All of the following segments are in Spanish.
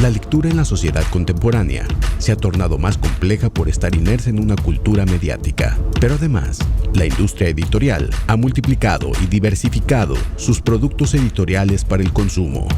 La lectura en la sociedad contemporánea se ha tornado más compleja por estar inmersa en una cultura mediática. Pero además, la industria editorial ha multiplicado y diversificado sus productos editoriales para el consumo.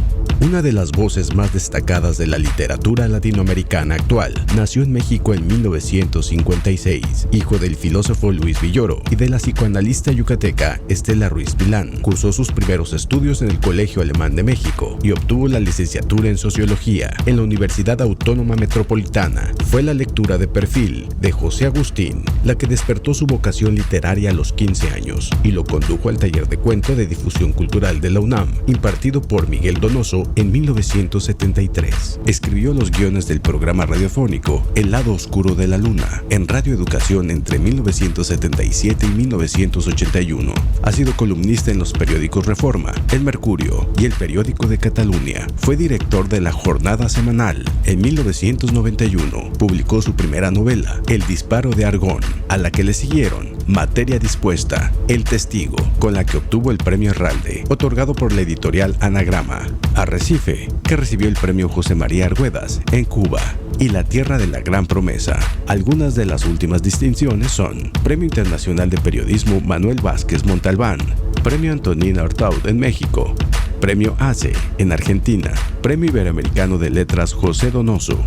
Una de las voces más destacadas de la literatura latinoamericana actual nació en México en 1956, hijo del filósofo Luis Villoro y de la psicoanalista yucateca Estela Ruiz Vilán. Cursó sus primeros estudios en el Colegio Alemán de México y obtuvo la licenciatura en Sociología en la Universidad Autónoma Metropolitana. Fue la lectura de perfil de José Agustín la que despertó su vocación literaria a los 15 años y lo condujo al taller de cuento de difusión cultural de la UNAM, impartido por Miguel Donoso en 1973. Escribió los guiones del programa radiofónico El lado oscuro de la luna en Radio Educación entre 1977 y 1981. Ha sido columnista en los periódicos Reforma, El Mercurio y El Periódico de Cataluña. Fue director de La Jornada Semanal. En 1991 publicó su primera novela, El disparo de Argón, a la que le siguieron Materia dispuesta, El testigo, con la que obtuvo el premio Herralde, otorgado por la editorial Anagrama, Arrecife, que recibió el premio José María Arguedas en Cuba, y La tierra de la gran promesa. Algunas de las últimas distinciones son Premio Internacional de Periodismo Manuel Vázquez Montalbán, Premio Antonina Artaud en México, Premio ACE en Argentina, Premio Iberoamericano de Letras José Donoso,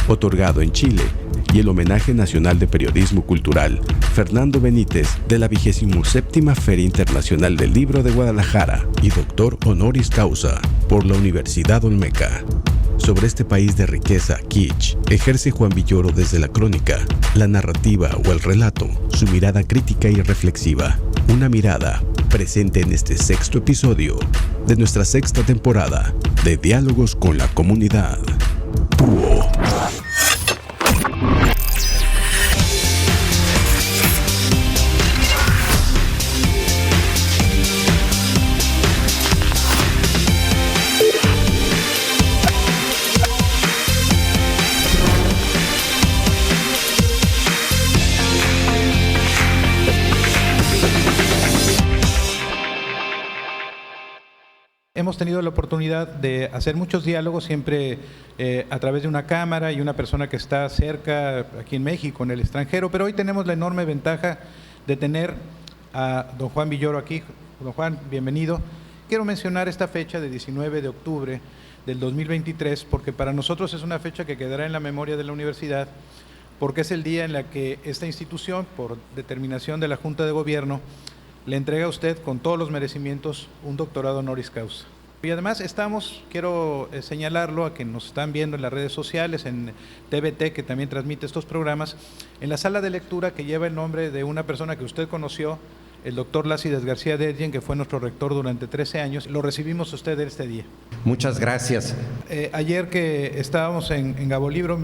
otorgado en Chile, y el Homenaje Nacional de Periodismo Cultural Fernando Benítez de la 27ª Feria Internacional del Libro de Guadalajara y doctor honoris causa por la Universidad Olmeca. Sobre este país de riqueza, kitsch, ejerce Juan Villoro desde la crónica, la narrativa o el relato, su mirada crítica y reflexiva. Una mirada presente en este sexto episodio de nuestra sexta temporada de Diálogos con la Comunidad. Púo. Hemos tenido la oportunidad de hacer muchos diálogos siempre a través de una cámara y una persona que está cerca aquí en México, en el extranjero, pero hoy tenemos la enorme ventaja de tener a don Juan Villoro aquí. Don Juan, bienvenido. Quiero mencionar esta fecha de 19 de octubre del 2023 porque para nosotros es una fecha que quedará en la memoria de la universidad porque es el día en la que esta institución, por determinación de la Junta de Gobierno, le entrega a usted con todos los merecimientos un doctorado honoris causa. Y además quiero señalarlo a quienes nos están viendo en las redes sociales, en TVT, que también transmite estos programas, en la sala de lectura que lleva el nombre de una persona que usted conoció, el doctor Lácidas García Dergen, que fue nuestro rector durante 13 años. Lo recibimos a usted este día. Muchas gracias. Ayer que estábamos en Gabolibro,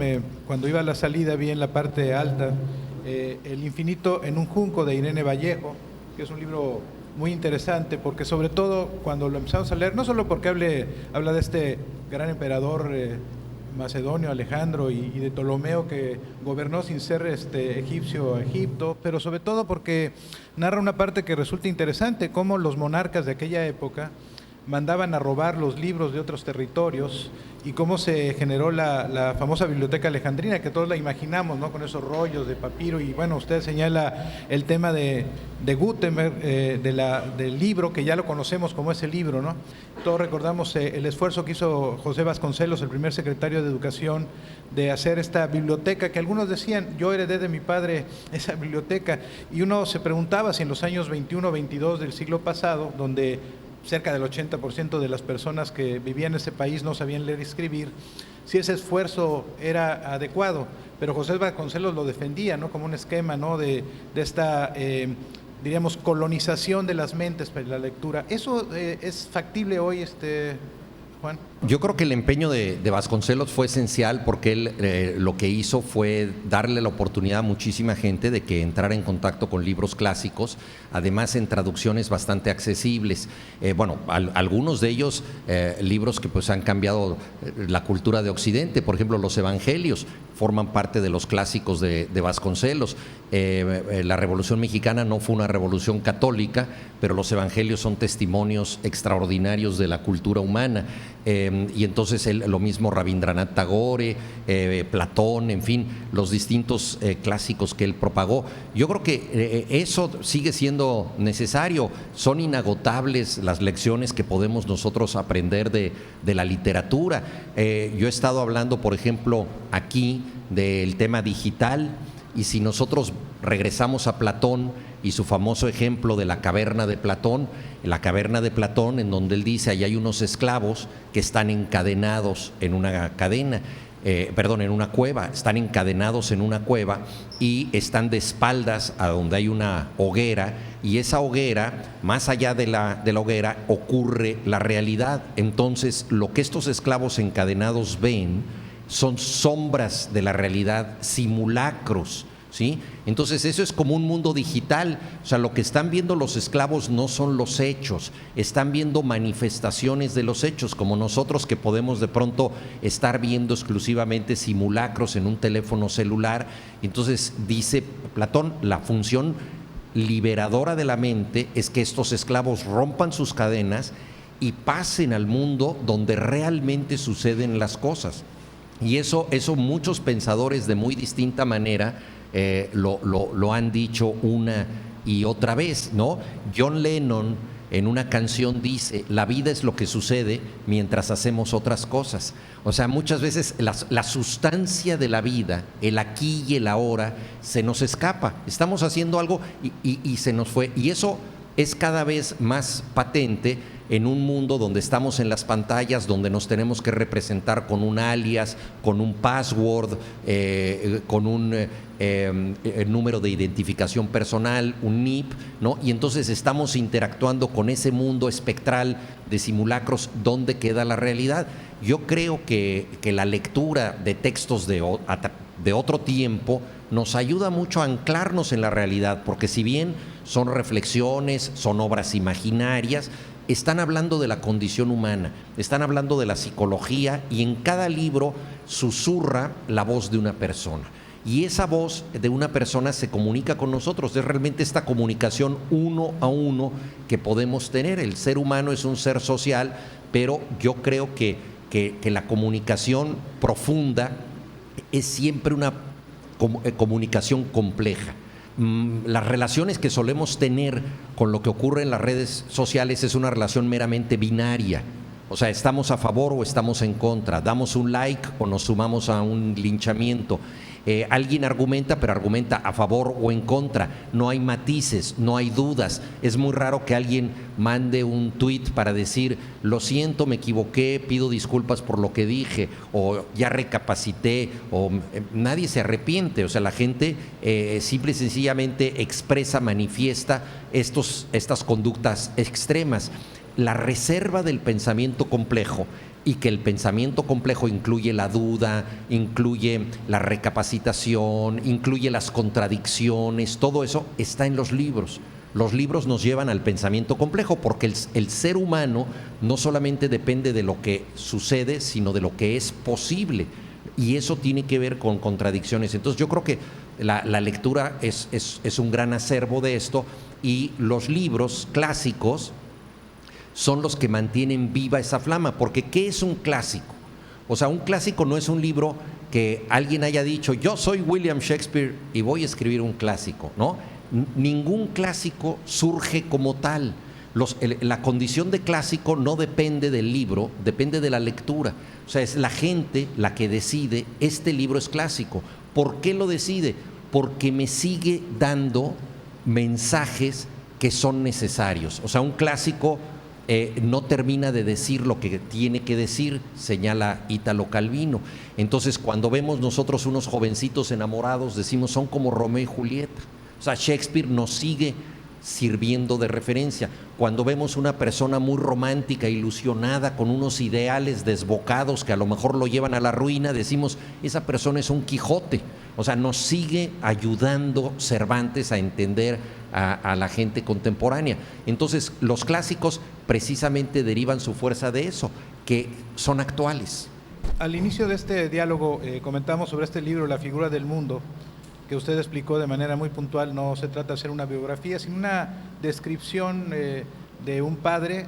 cuando iba a la salida vi en la parte alta El infinito en un junco de Irene Vallejo, que es un libro muy interesante, porque sobre todo cuando lo empezamos a leer, no solo porque habla de este gran emperador macedonio, Alejandro, y de Ptolomeo, que gobernó sin ser egipcio a Egipto, pero sobre todo porque narra una parte que resulta interesante, cómo los monarcas de aquella época mandaban a robar los libros de otros territorios y cómo se generó la famosa Biblioteca Alejandrina, que todos la imaginamos, ¿no? Con esos rollos de papiro. Y bueno, usted señala el tema de Gutenberg, del libro, que ya lo conocemos como ese libro, ¿no? Todos recordamos el esfuerzo que hizo José Vasconcelos, el primer secretario de Educación, de hacer esta biblioteca, que algunos decían, yo heredé de mi padre esa biblioteca, y uno se preguntaba si en los años 21 o 22 del siglo pasado, donde cerca del 80% de las personas que vivían en ese país no sabían leer y escribir, si ese esfuerzo era adecuado. Pero José Vasconcelos lo defendía, ¿no? Como un esquema, ¿no? de esta, diríamos, colonización de las mentes para la lectura. ¿Eso es factible hoy, Juan? Yo creo que el empeño de Vasconcelos fue esencial porque él lo que hizo fue darle la oportunidad a muchísima gente de que entrara en contacto con libros clásicos, además en traducciones bastante accesibles. Algunos de ellos libros que pues han cambiado la cultura de Occidente, por ejemplo los Evangelios forman parte de los clásicos de Vasconcelos. La Revolución Mexicana no fue una revolución católica, pero los Evangelios son testimonios extraordinarios de la cultura humana. y entonces lo mismo Rabindranath Tagore, Platón, en fin, los distintos clásicos que él propagó. Yo creo que eso sigue siendo necesario. Son inagotables las lecciones que podemos nosotros aprender de la literatura. Yo he estado hablando, por ejemplo, aquí del tema digital, y si nosotros regresamos a Platón y su famoso ejemplo de la caverna de Platón, en donde él dice, ahí hay unos esclavos que están encadenados en una cadena, en una cueva, están encadenados en una cueva y están de espaldas a donde hay una hoguera, y esa hoguera, más allá de la hoguera, ocurre la realidad. Entonces, lo que estos esclavos encadenados ven son sombras de la realidad, simulacros, ¿sí? Entonces eso es como un mundo digital. O sea, lo que están viendo los esclavos no son los hechos, están viendo manifestaciones de los hechos, como nosotros que podemos de pronto estar viendo exclusivamente simulacros en un teléfono celular. Entonces dice Platón, la función liberadora de la mente es que estos esclavos rompan sus cadenas y pasen al mundo donde realmente suceden las cosas. Y eso muchos pensadores de muy distinta manera lo han dicho una y otra vez, ¿no? John Lennon en una canción dice, la vida es lo que sucede mientras hacemos otras cosas. O sea, muchas veces la sustancia de la vida, el aquí y el ahora, se nos escapa. Estamos haciendo algo y se nos fue. Y eso es cada vez más patente en un mundo donde estamos en las pantallas, donde nos tenemos que representar con un alias, con un password, con un número de identificación personal, un NIP, ¿no? Y entonces estamos interactuando con ese mundo espectral de simulacros. ¿Dónde queda la realidad? Yo creo que la lectura de textos de otro tiempo nos ayuda mucho a anclarnos en la realidad, porque si bien son reflexiones, son obras imaginarias, están hablando de la condición humana, están hablando de la psicología, y en cada libro susurra la voz de una persona. Y esa voz de una persona se comunica con nosotros, es realmente esta comunicación uno a uno que podemos tener. El ser humano es un ser social, pero yo creo que la comunicación profunda es siempre una comunicación compleja. Las relaciones que solemos tener con lo que ocurre en las redes sociales es una relación meramente binaria. O sea, estamos a favor o estamos en contra, damos un like o nos sumamos a un linchamiento. Alguien argumenta, pero argumenta a favor o en contra. No hay matices, no hay dudas. Es muy raro que alguien mande un tuit para decir, lo siento, me equivoqué, pido disculpas por lo que dije, o ya recapacité, o nadie se arrepiente. O sea, la gente simple y sencillamente expresa, manifiesta estas conductas extremas. La reserva del pensamiento complejo, y que el pensamiento complejo incluye la duda, incluye la recapacitación, incluye las contradicciones, todo eso está en los libros. Los libros nos llevan al pensamiento complejo, porque el ser humano no solamente depende de lo que sucede, sino de lo que es posible, y eso tiene que ver con contradicciones. Entonces yo creo que la lectura es un gran acervo de esto, y los libros clásicos son los que mantienen viva esa flama. Porque ¿qué es un clásico? O sea, un clásico no es un libro que alguien haya dicho, yo soy William Shakespeare y voy a escribir un clásico, ¿no? Ningún clásico surge como tal. La condición de clásico no depende del libro, depende de la lectura. O sea, es la gente la que decide, este libro es clásico. ¿Por qué lo decide? Porque me sigue dando mensajes que son necesarios. O sea, un clásico no termina de decir lo que tiene que decir, señala Ítalo Calvino. Entonces, cuando vemos nosotros unos jovencitos enamorados, decimos, son como Romeo y Julieta. O sea, Shakespeare nos sigue sirviendo de referencia. Cuando vemos una persona muy romántica, ilusionada, con unos ideales desbocados que a lo mejor lo llevan a la ruina, decimos, esa persona es un Quijote. O sea, nos sigue ayudando Cervantes a entender a la gente contemporánea. Entonces, los clásicos precisamente derivan su fuerza de eso, que son actuales. Al inicio de este diálogo comentamos sobre este libro, La figura del mundo, que usted explicó de manera muy puntual. No se trata de hacer una biografía, sino una descripción de un padre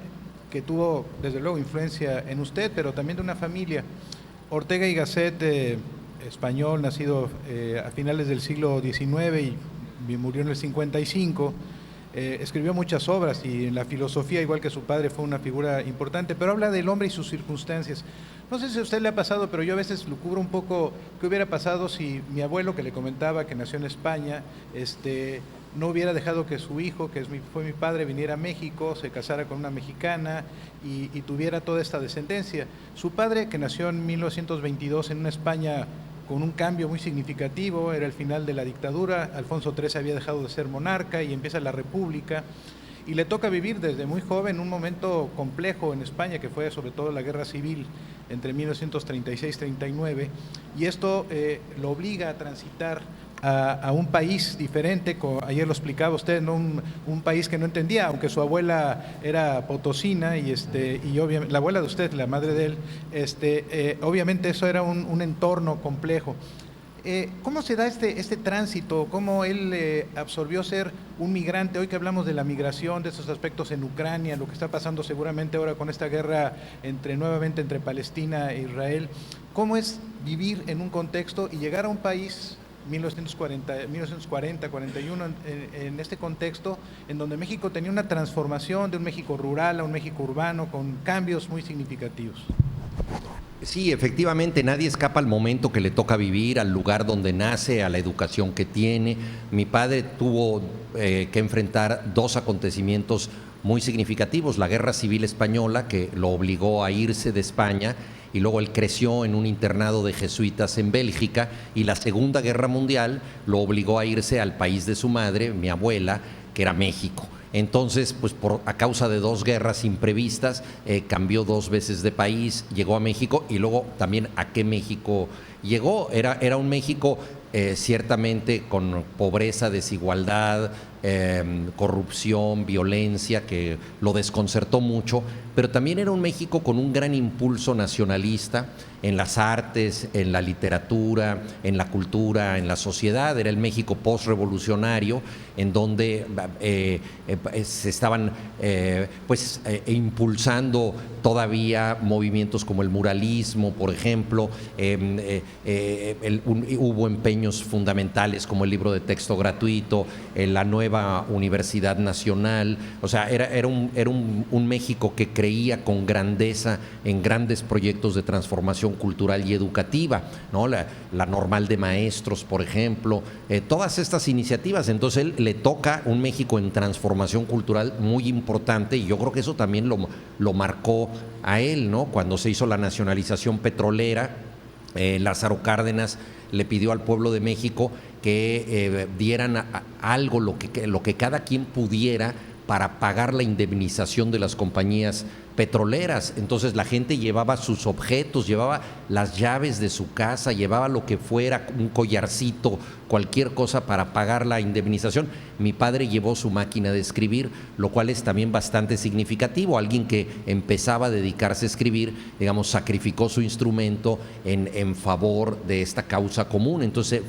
que tuvo desde luego influencia en usted, pero también de una familia. Ortega y Gasset, español, nacido a finales del siglo XIX y murió en el 55, escribió muchas obras y en la filosofía, igual que su padre, fue una figura importante, pero habla del hombre y sus circunstancias. No sé si a usted le ha pasado, pero yo a veces lucubro un poco qué hubiera pasado si mi abuelo, que le comentaba que nació en España, no hubiera dejado que su hijo, fue mi padre, viniera a México, se casara con una mexicana y tuviera toda esta descendencia. Su padre, que nació en 1922 en una España con un cambio muy significativo, era el final de la dictadura, Alfonso XIII había dejado de ser monarca y empieza la República, y le toca vivir desde muy joven un momento complejo en España, que fue sobre todo la guerra civil entre 1936-39, y esto lo obliga a transitar a un país diferente, ayer lo explicaba usted, ¿no? Un país que no entendía, aunque su abuela era potosina y obviamente la abuela de usted, la madre de él, obviamente eso era un entorno complejo. ¿Cómo se da este tránsito? ¿Cómo él absorbió ser un migrante? Hoy que hablamos de la migración, de esos aspectos en Ucrania, lo que está pasando seguramente ahora con esta guerra nuevamente entre Palestina e Israel, ¿cómo es vivir en un contexto y llegar a un país 1940, 41, en este contexto en donde México tenía una transformación de un México rural a un México urbano con cambios muy significativos? Sí, efectivamente, nadie escapa al momento que le toca vivir, al lugar donde nace, a la educación que tiene. Mi padre tuvo que enfrentar dos acontecimientos muy significativos: la Guerra Civil Española, que lo obligó a irse de España, y luego él creció en un internado de jesuitas en Bélgica, y la Segunda Guerra Mundial lo obligó a irse al país de su madre, mi abuela, que era México. Entonces, pues a causa de dos guerras imprevistas, cambió dos veces de país, llegó a México, y luego también a qué México llegó. Era un México ciertamente con pobreza, desigualdad, corrupción, violencia, que lo desconcertó mucho, pero también era un México con un gran impulso nacionalista en las artes, en la literatura, en la cultura, en la sociedad. Era el México postrevolucionario, en donde se estaban impulsando todavía movimientos como el muralismo, por ejemplo. Hubo empeños fundamentales como el libro de texto gratuito, la nueva Universidad Nacional. O sea, era un México que creía con grandeza en grandes proyectos de transformación cultural y educativa, ¿no? La Normal de Maestros, por ejemplo, todas estas iniciativas. Entonces él le toca un México en transformación cultural muy importante, y yo creo que eso también lo marcó a él, ¿no? Cuando se hizo la nacionalización petrolera, Lázaro Cárdenas le pidió al pueblo de México que dieran algo, lo que cada quien pudiera, para pagar la indemnización de las compañías petroleras. Entonces la gente llevaba sus objetos, llevaba las llaves de su casa, llevaba lo que fuera, un collarcito, cualquier cosa para pagar la indemnización. Mi padre llevó su máquina de escribir, lo cual es también bastante significativo. Alguien que empezaba a dedicarse a escribir, digamos, sacrificó su instrumento en favor de esta causa común. Entonces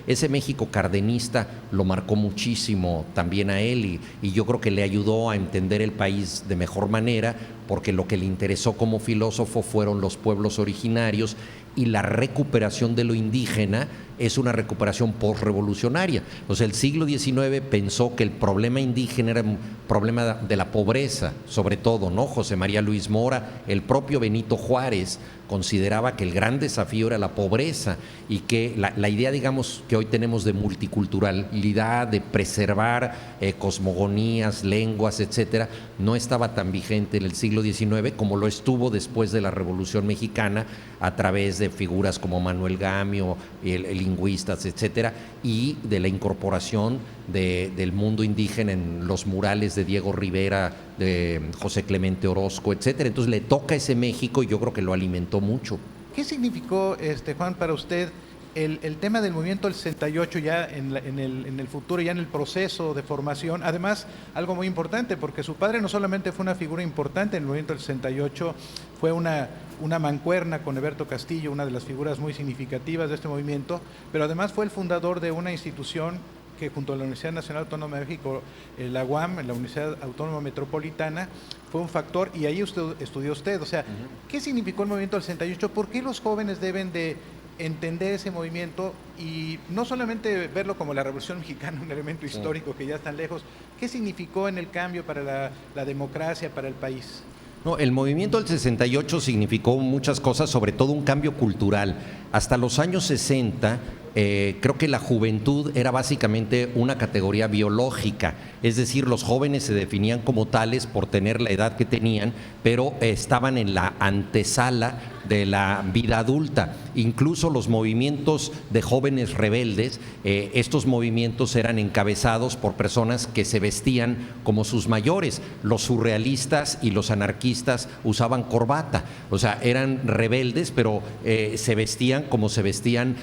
ese México cardenista lo marcó muchísimo también a él, y yo creo que le ayudó a entender el país de mejor manera, porque lo que le interesó como filósofo fueron los pueblos originarios, y la recuperación de lo indígena es una recuperación postrevolucionaria. O sea, el siglo XIX pensó que el problema indígena era un problema de la pobreza, sobre todo, ¿no? José María Luis Mora, el propio Benito Juárez consideraba que el gran desafío era la pobreza, y que la idea, digamos, que hoy tenemos de multiculturalidad, de preservar cosmogonías, lenguas, etcétera, no estaba tan vigente en el siglo XIX como lo estuvo después de la Revolución Mexicana, a través de figuras como Manuel Gamio, lingüistas, etcétera, y de la incorporación del mundo indígena en los murales de Diego Rivera, de José Clemente Orozco, etcétera. Entonces le toca ese México, y yo creo que lo alimentó mucho. ¿Qué significó, Juan, para usted el tema del movimiento del 68 ya en el futuro, ya en el proceso de formación? Además, algo muy importante, porque su padre no solamente fue una figura importante en el movimiento del 68, fue una mancuerna con Eberto Castillo, una de las figuras muy significativas de este movimiento, pero además fue el fundador de una institución que junto a la Universidad Nacional Autónoma de México, la UAM, la Universidad Autónoma Metropolitana, fue un factor, y ahí estudió usted. O sea, ¿qué significó el movimiento del 68? ¿Por qué los jóvenes deben de entender ese movimiento y no solamente verlo como la Revolución Mexicana, un elemento histórico que ya está lejos? ¿Qué significó en el cambio para la democracia, para el país? No, el movimiento del 68 significó muchas cosas, sobre todo un cambio cultural. Hasta los años 60, creo que la juventud era básicamente una categoría biológica, es decir, los jóvenes se definían como tales por tener la edad que tenían, pero estaban en la antesala de la vida adulta. Incluso los movimientos de jóvenes rebeldes, estos movimientos eran encabezados por personas que se vestían como sus mayores. Los surrealistas y los anarquistas usaban corbata, o sea, eran rebeldes, pero se vestían como se vestían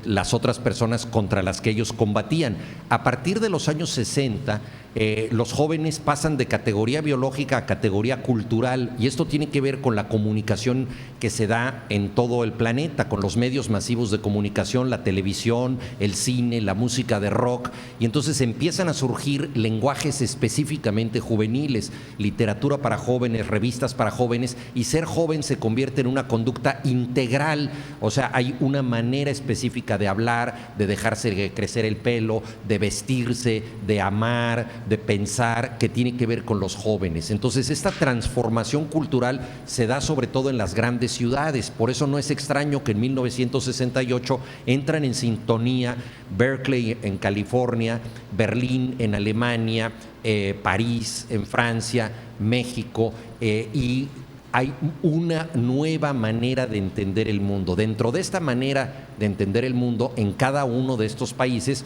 las otras personas contra las que ellos combatían. A partir de los años 60, los jóvenes pasan de categoría biológica a categoría cultural, y esto tiene que ver con la comunicación que se da en todo el planeta, con los medios masivos de comunicación, la televisión, el cine, la música de rock, y entonces empiezan a surgir lenguajes específicamente juveniles, literatura para jóvenes, revistas para jóvenes, y ser joven se convierte en una conducta integral. O sea, hay una manera específica de hablar, de dejarse crecer el pelo, de vestirse, de amar, de pensar, que tiene que ver con los jóvenes. Entonces, esta transformación cultural se da sobre todo en las grandes ciudades. Por eso no es extraño que en 1968 entran en sintonía Berkeley en California, Berlín en Alemania, París en Francia, México, y hay una nueva manera de entender el mundo. Dentro de esta manera de entender el mundo, en cada uno de estos países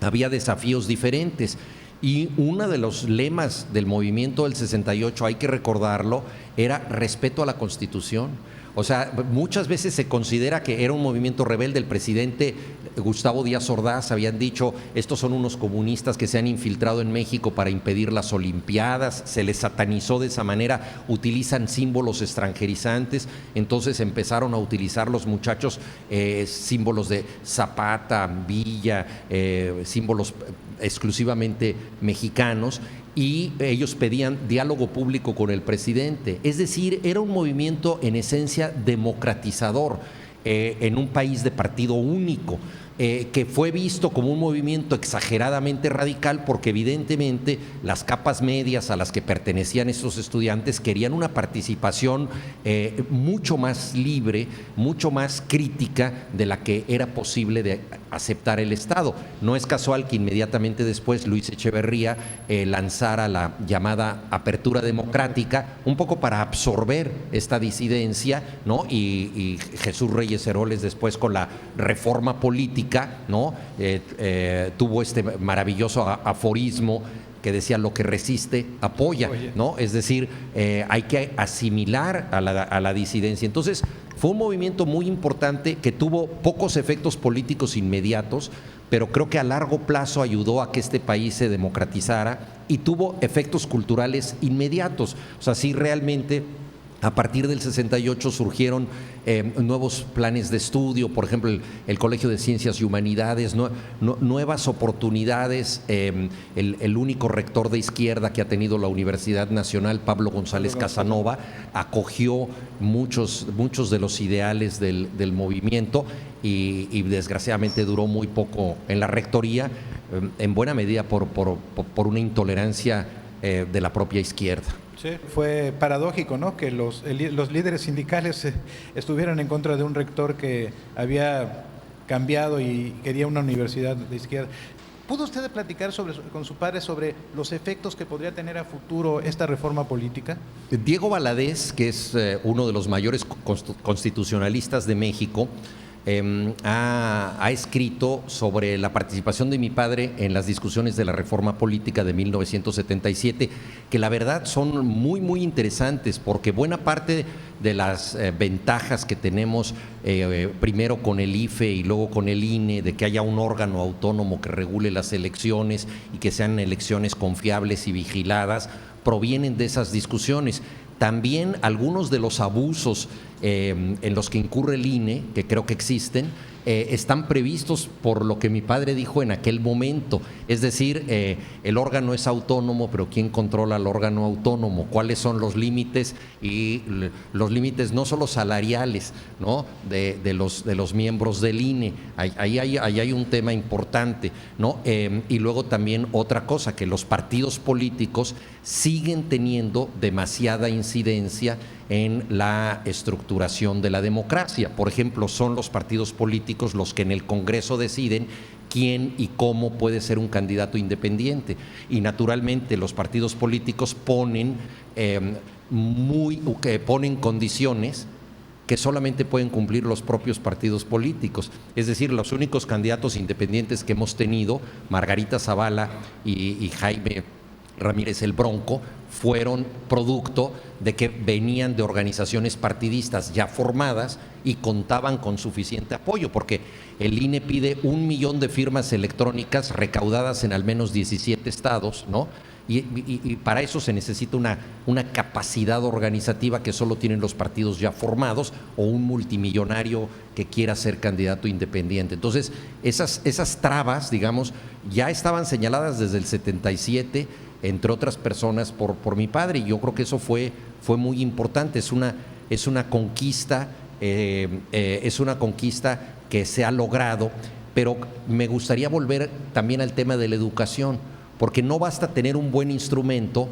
había desafíos diferentes. Y uno de los lemas del movimiento del 68, hay que recordarlo, era respeto a la Constitución. O sea, muchas veces se considera que era un movimiento rebelde. El presidente Gustavo Díaz Ordaz habían dicho, estos son unos comunistas que se han infiltrado en México para impedir las Olimpiadas, se les satanizó de esa manera, utilizan símbolos extranjerizantes, entonces empezaron a utilizar los muchachos símbolos de Zapata, Villa, símbolos exclusivamente mexicanos, y ellos pedían diálogo público con el presidente. Es decir, era un movimiento en esencia democratizador en un país de partido único, que fue visto como un movimiento exageradamente radical, porque evidentemente las capas medias a las que pertenecían estos estudiantes querían una participación mucho más libre, mucho más crítica de la que era posible de aceptar el Estado. No es casual que inmediatamente después Luis Echeverría lanzara la llamada apertura democrática, un poco para absorber esta disidencia, ¿no? Y Jesús Reyes Heroles después con la reforma política, ¿no? Tuvo este maravilloso aforismo que decía: lo que resiste apoya, ¿no? Es decir, hay que asimilar a la disidencia. Entonces, fue un movimiento muy importante que tuvo pocos efectos políticos inmediatos, pero creo que a largo plazo ayudó a que este país se democratizara, y tuvo efectos culturales inmediatos. O sea, sí, realmente a partir del 68 surgieron nuevos planes de estudio, por ejemplo, el Colegio de Ciencias y Humanidades, nuevas oportunidades. El único rector de izquierda que ha tenido la Universidad Nacional, Pablo González Casanova, acogió muchos de los ideales del movimiento, y desgraciadamente duró muy poco en la rectoría, en buena medida por una intolerancia de la propia izquierda. Sí, fue paradójico, ¿no?, que los líderes sindicales estuvieran en contra de un rector que había cambiado y quería una universidad de izquierda. ¿Pudo usted platicar con su padre sobre los efectos que podría tener a futuro esta reforma política? Diego Valadez, que es uno de los mayores constitucionalistas de México, ha escrito sobre la participación de mi padre en las discusiones de la reforma política de 1977, que la verdad son muy, muy interesantes, porque buena parte de las ventajas que tenemos primero con el IFE y luego con el INE, de que haya un órgano autónomo que regule las elecciones y que sean elecciones confiables y vigiladas, provienen de esas discusiones. También algunos de los abusos en los que incurre el INE, que creo que existen, están previstos por lo que mi padre dijo en aquel momento. Es decir, el órgano es autónomo, pero ¿quién controla el órgano autónomo? ¿Cuáles son los límites? Y los límites no solo salariales, ¿no?, de los miembros del INE. Ahí hay un tema importante, ¿no? Y luego también otra cosa, que los partidos políticos siguen teniendo demasiada incidencia en la estructuración de la democracia. Por ejemplo, son los partidos políticos los que en el Congreso deciden quién y cómo puede ser un candidato independiente. Y naturalmente los partidos políticos ponen condiciones que solamente pueden cumplir los propios partidos políticos. Es decir, los únicos candidatos independientes que hemos tenido, Margarita Zavala y Jaime Ramírez el Bronco, fueron producto de que venían de organizaciones partidistas ya formadas y contaban con suficiente apoyo, porque el INE pide 1 millón de firmas electrónicas recaudadas en al menos 17 estados, ¿no? Y para eso se necesita una capacidad organizativa que solo tienen los partidos ya formados o un multimillonario que quiera ser candidato independiente. Entonces, esas trabas, digamos, ya estaban señaladas desde el 77, entre otras personas por mi padre, y yo creo que eso fue muy importante. Es una conquista, que se ha logrado, pero me gustaría volver también al tema de la educación, porque no basta tener un buen instrumento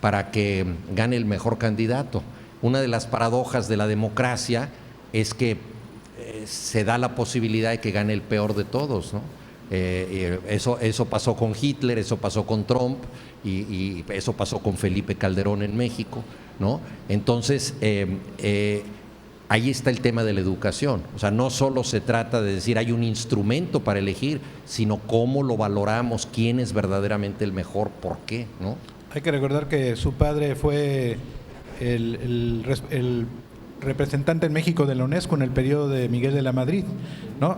para que gane el mejor candidato. Una de las paradojas de la democracia es que se da la posibilidad de que gane el peor de todos, ¿no? Eso pasó con Hitler, eso pasó con Trump y eso pasó con Felipe Calderón en México, ¿no? Entonces, ahí está el tema de la educación. O sea, no solo se trata de decir hay un instrumento para elegir, sino cómo lo valoramos, quién es verdaderamente el mejor, por qué, ¿no? Hay que recordar que su padre fue el representante en México de la UNESCO en el periodo de Miguel de la Madrid, ¿no?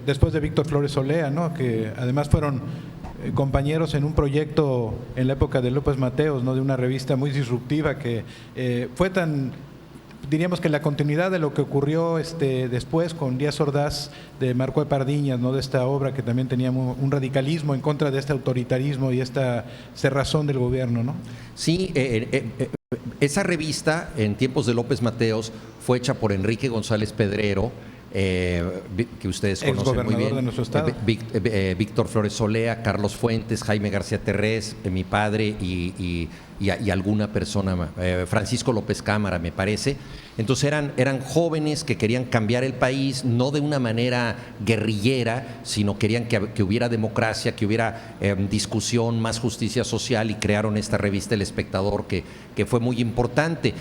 Después de Víctor Flores Olea, ¿no?, que además fueron compañeros en un proyecto en la época de López Mateos, ¿no?, de una revista muy disruptiva que fue tan, diríamos que la continuidad de lo que ocurrió después con Díaz Ordaz de Marco de Pardiñas, ¿no?, de esta obra que también tenía un radicalismo en contra de este autoritarismo y esta cerrazón del gobierno, ¿no? Sí, esa revista en tiempos de López Mateos fue hecha por Enrique González Pedrero, que ustedes conocen muy bien, de nuestro estado. Víctor Flores Olea, Carlos Fuentes, Jaime García Terrés, mi padre y alguna persona, Francisco López Cámara, me parece. Entonces eran jóvenes que querían cambiar el país, no de una manera guerrillera, sino querían que hubiera democracia, que hubiera discusión, más justicia social, y crearon esta revista El Espectador, que fue muy importante.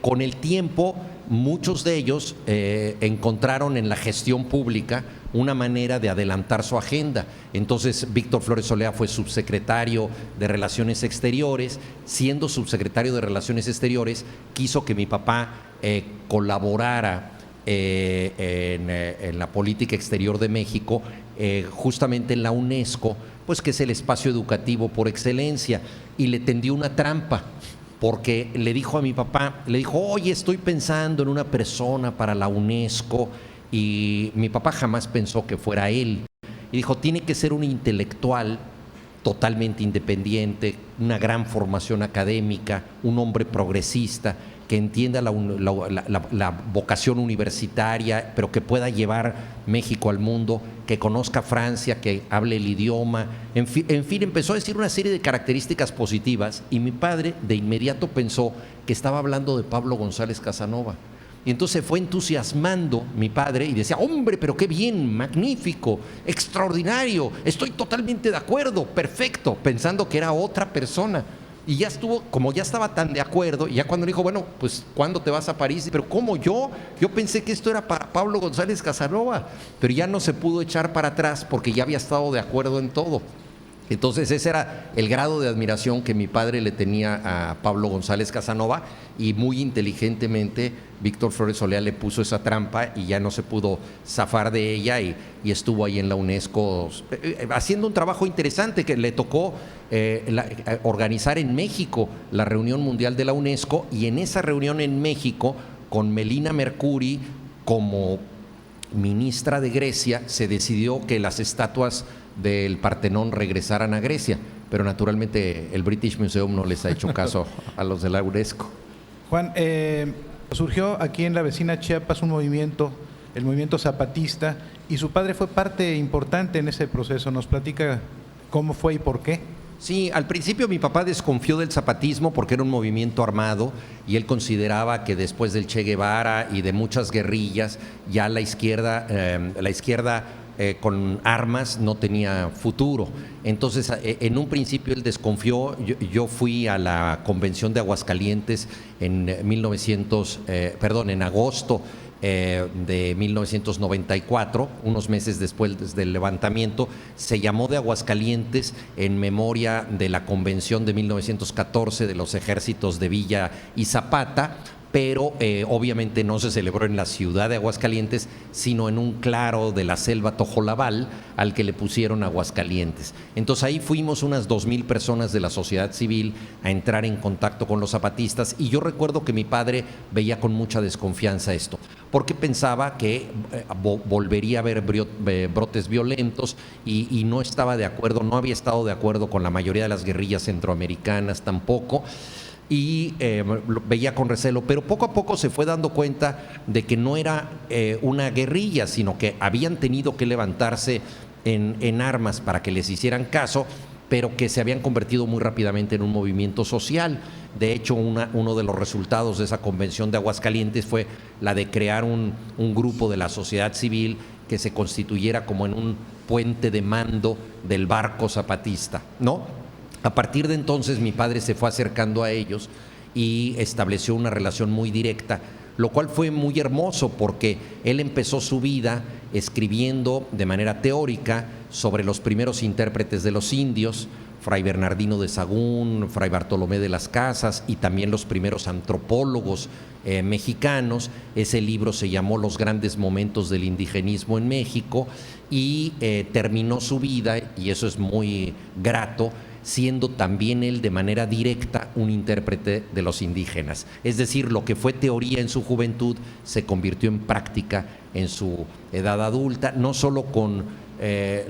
Con el tiempo, muchos de ellos encontraron en la gestión pública una manera de adelantar su agenda. Entonces, Víctor Flores Olea fue subsecretario de Relaciones Exteriores. Siendo subsecretario de Relaciones Exteriores, quiso que mi papá colaborara en la política exterior de México, justamente en la UNESCO, pues que es el espacio educativo por excelencia, y le tendió una trampa, porque le dijo a mi papá, oye, estoy pensando en una persona para la UNESCO, y mi papá jamás pensó que fuera él. Y dijo, tiene que ser un intelectual totalmente independiente, una gran formación académica, un hombre progresista, que entienda la vocación universitaria, pero que pueda llevar México al mundo, que conozca Francia, que hable el idioma. En fin, empezó a decir una serie de características positivas, y mi padre de inmediato pensó que estaba hablando de Pablo González Casanova. Y entonces fue entusiasmando mi padre y decía, hombre, pero qué bien, magnífico, extraordinario, estoy totalmente de acuerdo, perfecto, pensando que era otra persona. Y ya estuvo, como ya estaba tan de acuerdo, y ya cuando le dijo, bueno, pues ¿cuándo te vas a París? Pero ¿cómo yo? Yo pensé que esto era para Pablo González Casanova, pero ya no se pudo echar para atrás porque ya había estado de acuerdo en todo. Entonces ese era el grado de admiración que mi padre le tenía a Pablo González Casanova, y muy inteligentemente Víctor Flores Olea le puso esa trampa y ya no se pudo zafar de ella, y estuvo ahí en la UNESCO haciendo un trabajo interesante que le tocó organizar en México la reunión mundial de la UNESCO, y en esa reunión en México, con Melina Mercuri como ministra de Grecia, se decidió que las estatuas del Partenón regresaran a Grecia, pero naturalmente el British Museum no les ha hecho caso a los de la UNESCO. Juan, surgió aquí en la vecina Chiapas un movimiento, el movimiento zapatista, y su padre fue parte importante en ese proceso. ¿Nos platica cómo fue y por qué? Sí, al principio mi papá desconfió del zapatismo porque era un movimiento armado, y él consideraba que después del Che Guevara y de muchas guerrillas, ya la izquierda con armas no tenía futuro. Entonces, en un principio él desconfió. Yo fui a la convención de Aguascalientes en agosto de 1994, unos meses después del levantamiento. Se llamó de Aguascalientes en memoria de la convención de 1914 de los ejércitos de Villa y Zapata, pero obviamente no se celebró en la ciudad de Aguascalientes, sino en un claro de la selva Tojolabal, al que le pusieron Aguascalientes. Entonces ahí fuimos unas 2,000 personas de la sociedad civil a entrar en contacto con los zapatistas, y yo recuerdo que mi padre veía con mucha desconfianza esto, porque pensaba que volvería a haber brotes violentos, y no estaba de acuerdo, no había estado de acuerdo con la mayoría de las guerrillas centroamericanas tampoco, y lo veía con recelo, pero poco a poco se fue dando cuenta de que no era una guerrilla, sino que habían tenido que levantarse en armas para que les hicieran caso, pero que se habían convertido muy rápidamente en un movimiento social. De hecho, uno de los resultados de esa convención de Aguascalientes fue la de crear un grupo de la sociedad civil que se constituyera como en un puente de mando del barco zapatista, ¿no? A partir de entonces mi padre se fue acercando a ellos y estableció una relación muy directa, lo cual fue muy hermoso porque él empezó su vida escribiendo de manera teórica sobre los primeros intérpretes de los indios, Fray Bernardino de Sahagún, Fray Bartolomé de las Casas, y también los primeros antropólogos mexicanos. Ese libro se llamó Los grandes momentos del indigenismo en México, y terminó su vida, y eso es muy grato, siendo también él de manera directa un intérprete de los indígenas. Es decir, lo que fue teoría en su juventud se convirtió en práctica en su edad adulta, no solo con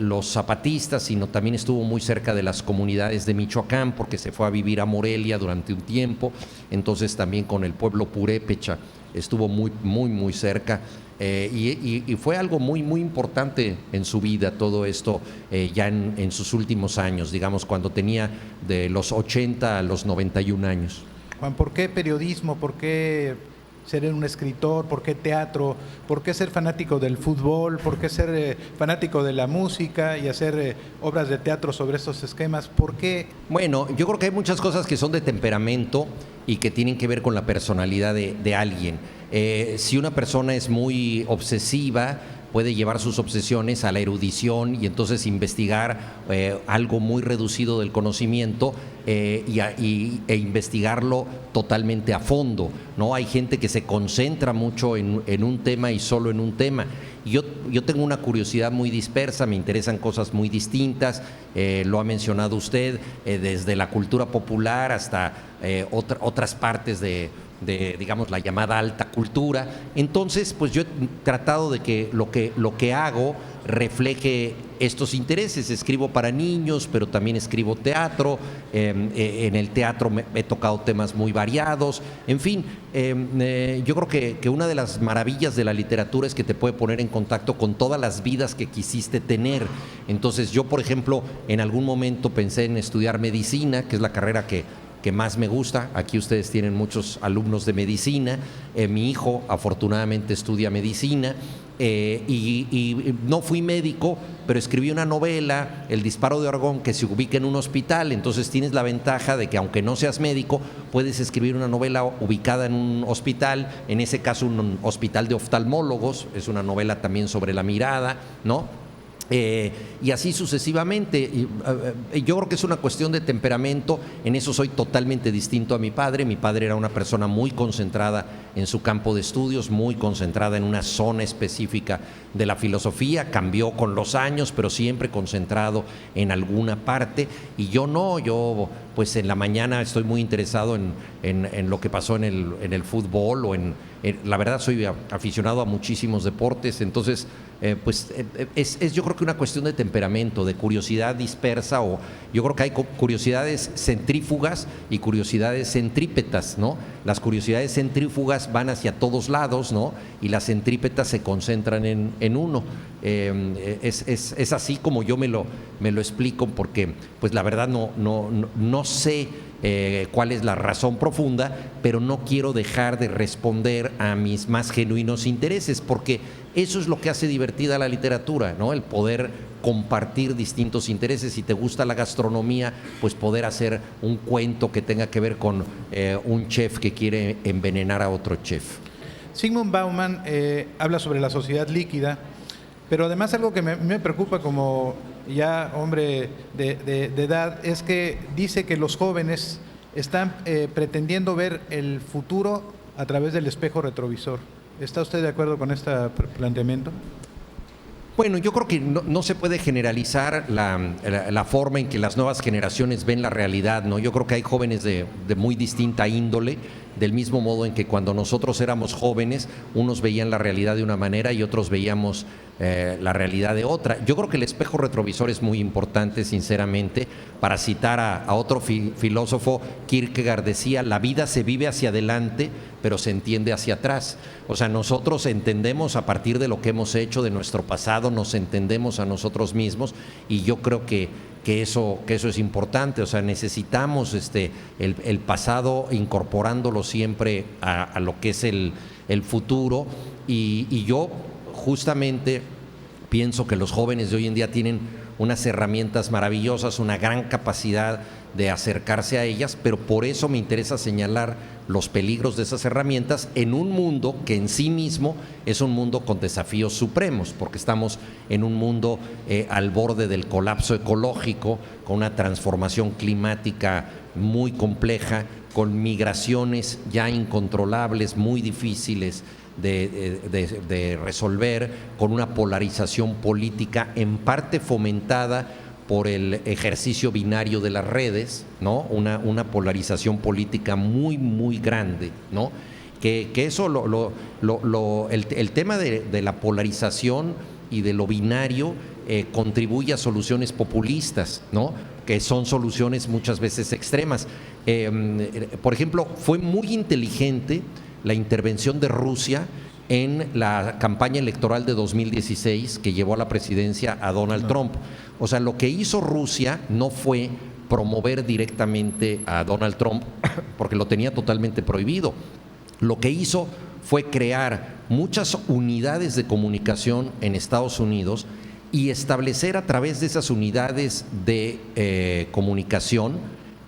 los zapatistas, sino también estuvo muy cerca de las comunidades de Michoacán, porque se fue a vivir a Morelia durante un tiempo. Entonces también con el pueblo purépecha estuvo muy cerca. Y fue algo muy importante en su vida todo esto, ya en sus últimos años, digamos, cuando tenía de los 80 a los 91 años. Juan, ¿por qué periodismo? ¿Por qué ser un escritor? ¿Por qué teatro? ¿Por qué ser fanático del fútbol? ¿Por qué ser fanático de la música y hacer obras de teatro sobre estos esquemas? ¿Por qué? Bueno, yo creo que hay muchas cosas que son de temperamento y que tienen que ver con la personalidad de alguien. Si una persona es muy obsesiva, puede llevar sus obsesiones a la erudición y entonces investigar algo muy reducido del conocimiento e investigarlo totalmente a fondo, ¿no? Hay gente que se concentra mucho en un tema y solo en un tema. Yo tengo una curiosidad muy dispersa, me interesan cosas muy distintas, lo ha mencionado usted, desde la cultura popular hasta otras partes de digamos, la llamada alta cultura. Entonces, pues yo he tratado de que lo que hago refleje estos intereses. Escribo para niños, pero también escribo teatro. En el teatro he tocado temas muy variados. En fin, yo creo que una de las maravillas de la literatura es que te puede poner en contacto con todas las vidas que quisiste tener. Entonces, yo, por ejemplo, en algún momento pensé en estudiar medicina, que es la carrera que más me gusta. Aquí ustedes tienen muchos alumnos de medicina. Mi hijo afortunadamente estudia medicina, y no fui médico, pero escribí una novela, El disparo de Argón, que se ubica en un hospital. Entonces tienes la ventaja de que aunque no seas médico, puedes escribir una novela ubicada en un hospital, en ese caso un hospital de oftalmólogos. Es una novela también sobre la mirada, ¿no? Y así sucesivamente. Yo creo que es una cuestión de temperamento. En eso soy totalmente distinto a mi padre. Mi padre era una persona muy concentrada en su campo de estudios, muy concentrada en una zona específica de la filosofía. Cambió con los años, pero siempre concentrado en alguna parte. Y yo no, yo pues en la mañana estoy muy interesado en lo que pasó en el fútbol o la verdad soy aficionado a muchísimos deportes. Entonces es yo creo que una cuestión de temperamento, de curiosidad dispersa, o yo creo que hay curiosidades centrífugas y curiosidades centrípetas, ¿no? Las curiosidades centrífugas van hacia todos lados, ¿no? Y las centrípetas se concentran en uno. Es así como yo me lo explico, porque pues la verdad no sé cuál es la razón profunda, pero no quiero dejar de responder a mis más genuinos intereses, porque eso es lo que hace divertida la literatura, ¿no? El poder compartir distintos intereses. Si te gusta la gastronomía, pues poder hacer un cuento que tenga que ver con un chef que quiere envenenar a otro chef. Zygmunt Bauman habla sobre la sociedad líquida, pero además algo que me preocupa como ya hombre de edad es que dice que los jóvenes están pretendiendo ver el futuro a través del espejo retrovisor. ¿Está usted de acuerdo con este planteamiento? Bueno, yo creo que no se puede generalizar la forma en que las nuevas generaciones ven la realidad, ¿no? Yo creo que hay jóvenes de muy distinta índole, del mismo modo en que cuando nosotros éramos jóvenes, unos veían la realidad de una manera y otros veíamos la realidad de otra. Yo creo que el espejo retrovisor es muy importante, sinceramente. Para citar a otro filósofo, Kierkegaard decía: la vida se vive hacia adelante, pero se entiende hacia atrás. O sea, nosotros entendemos a partir de lo que hemos hecho, de nuestro pasado, nos entendemos a nosotros mismos, y yo creo que eso es importante. O sea, necesitamos el pasado incorporándolo siempre a lo que es el futuro, y yo justamente pienso que los jóvenes de hoy en día tienen unas herramientas maravillosas, una gran capacidad de acercarse a ellas, pero por eso me interesa señalar los peligros de esas herramientas en un mundo que en sí mismo es un mundo con desafíos supremos, porque estamos en un mundo al borde del colapso ecológico, con una transformación climática muy compleja, con migraciones ya incontrolables, muy difíciles de resolver, con una polarización política en parte fomentada por el ejercicio binario de las redes, ¿no? Una polarización política muy, muy grande, ¿no? Que eso, el tema de la polarización y de lo binario contribuye a soluciones populistas, ¿no? Que son soluciones muchas veces extremas. Por ejemplo, fue muy inteligente la intervención de Rusia en la campaña electoral de 2016 que llevó a la presidencia a Donald Trump. O sea, lo que hizo Rusia no fue promover directamente a Donald Trump, porque lo tenía totalmente prohibido. Lo que hizo fue crear muchas unidades de comunicación en Estados Unidos y establecer a través de esas unidades de comunicación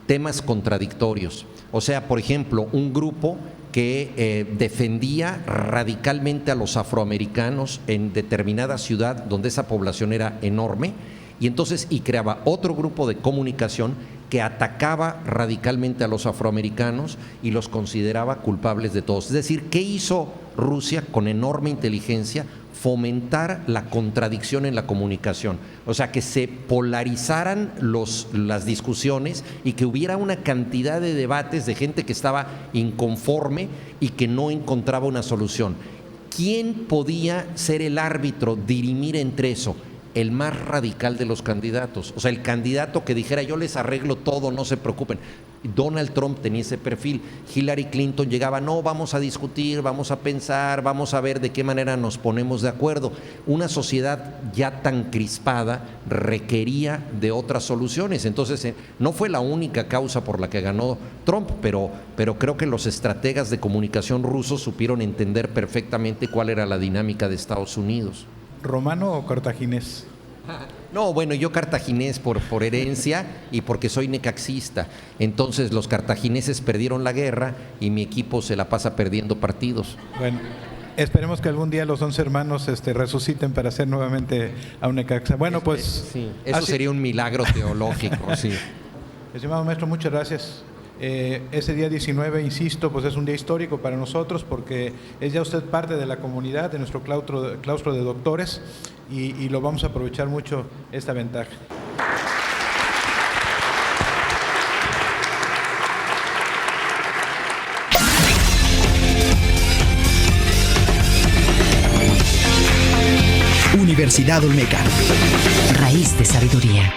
temas contradictorios. O sea, por ejemplo, un grupo que defendía radicalmente a los afroamericanos en determinada ciudad donde esa población era enorme, y creaba otro grupo de comunicación que atacaba radicalmente a los afroamericanos y los consideraba culpables de todos. Es decir, ¿qué hizo Rusia con enorme inteligencia? Fomentar la contradicción en la comunicación, o sea, que se polarizaran las discusiones y que hubiera una cantidad de debates de gente que estaba inconforme y que no encontraba una solución. ¿Quién podía ser el árbitro, dirimir entre eso? El más radical de los candidatos, o sea, el candidato que dijera: yo les arreglo todo, no se preocupen. Donald Trump tenía ese perfil. Hillary Clinton llegaba: no, vamos a discutir, vamos a pensar, vamos a ver de qué manera nos ponemos de acuerdo. Una sociedad ya tan crispada requería de otras soluciones. Entonces, no fue la única causa por la que ganó Trump, pero creo que los estrategas de comunicación rusos supieron entender perfectamente cuál era la dinámica de Estados Unidos. ¿Romano o cartaginés? No, bueno, yo cartaginés por herencia y porque soy necaxista. Entonces los cartagineses perdieron la guerra y mi equipo se la pasa perdiendo partidos. Bueno, Esperemos que algún día los 11 hermanos resuciten para hacer nuevamente a un Necaxa. Bueno, pues... Sí, eso sería un milagro teológico, sí. Estimado maestro, muchas gracias. Ese día 19, insisto, pues es un día histórico para nosotros porque es ya usted parte de la comunidad, de nuestro claustro de doctores y lo vamos a aprovechar mucho esta ventaja. Universidad Olmeca. Raíz de sabiduría.